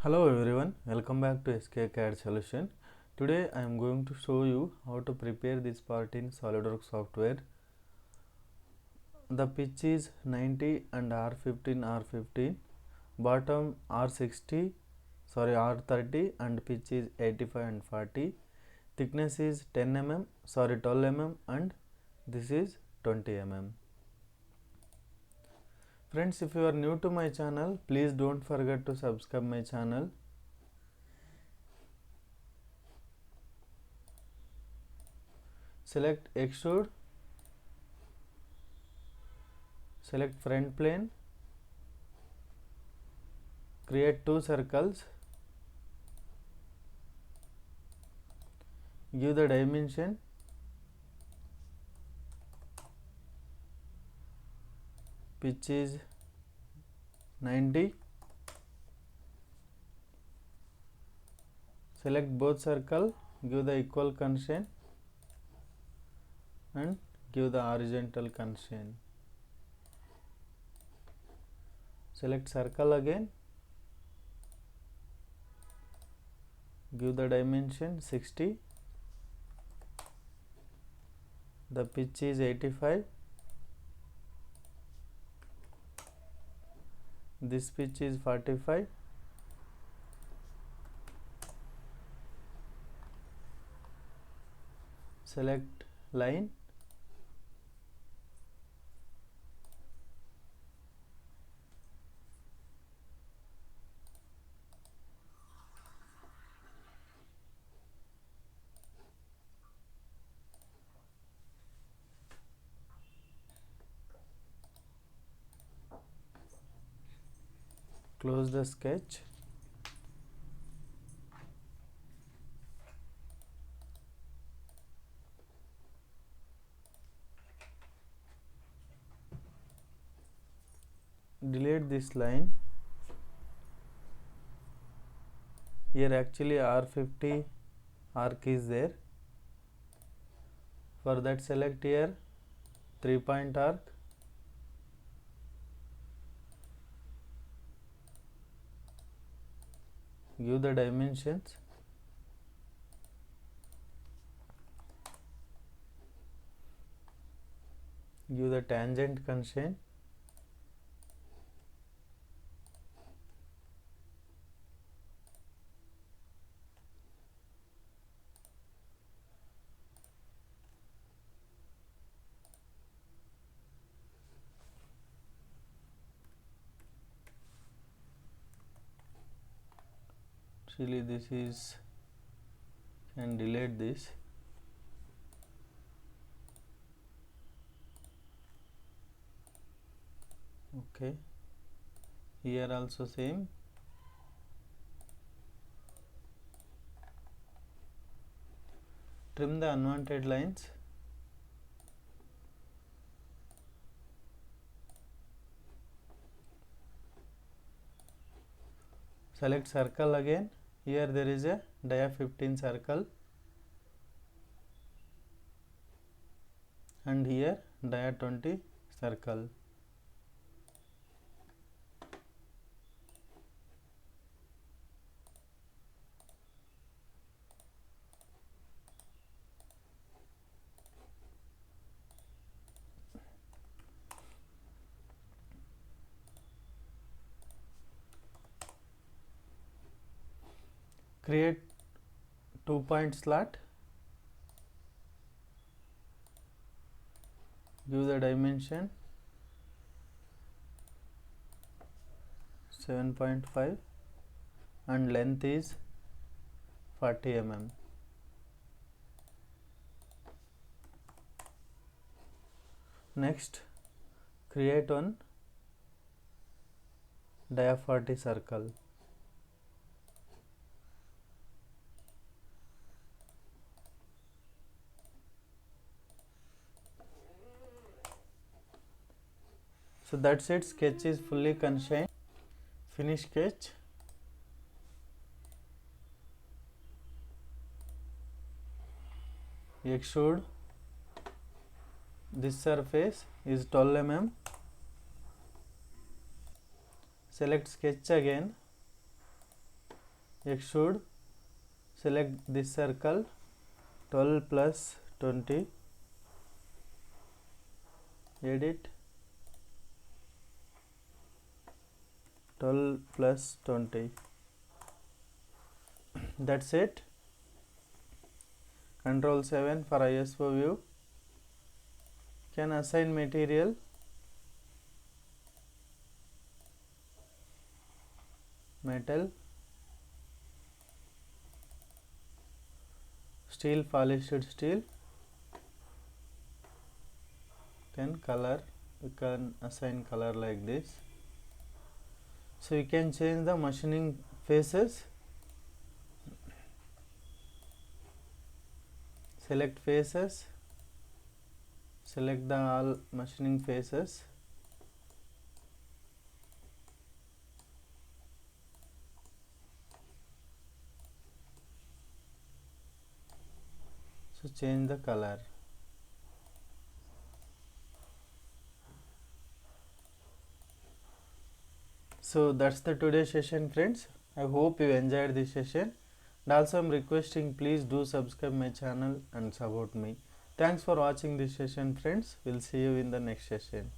Hello everyone, welcome back to SK CAD Solution. Today I am going to show you how to prepare this part in SolidWorks software. The pitch is 90 and R15, bottom R30 and pitch is 85 and 40. Thickness is 12 mm and this is 20 mm. Friends, if you are new to my channel, please don't forget to subscribe my channel. Select extrude, select front plane, create two circles, give the dimension, pitch is 90, select both circle, give the equal constraint and give the horizontal constraint. Select circle again, give the dimension 60, the pitch is 85, this pitch is 45, select line, close the sketch. Delete this line. Here actually R50 arc is there. For that select here 3-point arc, give the dimensions, give the tangent constraint, actually this is, can delete this. Okay, here also same. Trim the unwanted lines. Select circle again. Here there is a dia 15 circle and here dia 20 circle. Create 2-point slot, give the dimension 7.5 and length is 40 mm. Next, create one dia 40 circle. So that's it, sketch is fully constrained. Finish sketch. Extrude. This surface is 12 mm. Select sketch again. extrude, select this circle, 12 plus 20, edit, 12 plus 20. That's it. Control 7 for ISO view. Can assign material, metal, steel, polished steel. Then color, we can assign color like this. So you can change the machining faces. Select faces, select the all machining faces. So change the color. So that's the today's session, friends. I hope you enjoyed this session. And also I'm requesting, please do subscribe my channel and support me. Thanks for watching this session, friends. We'll see you in the next session.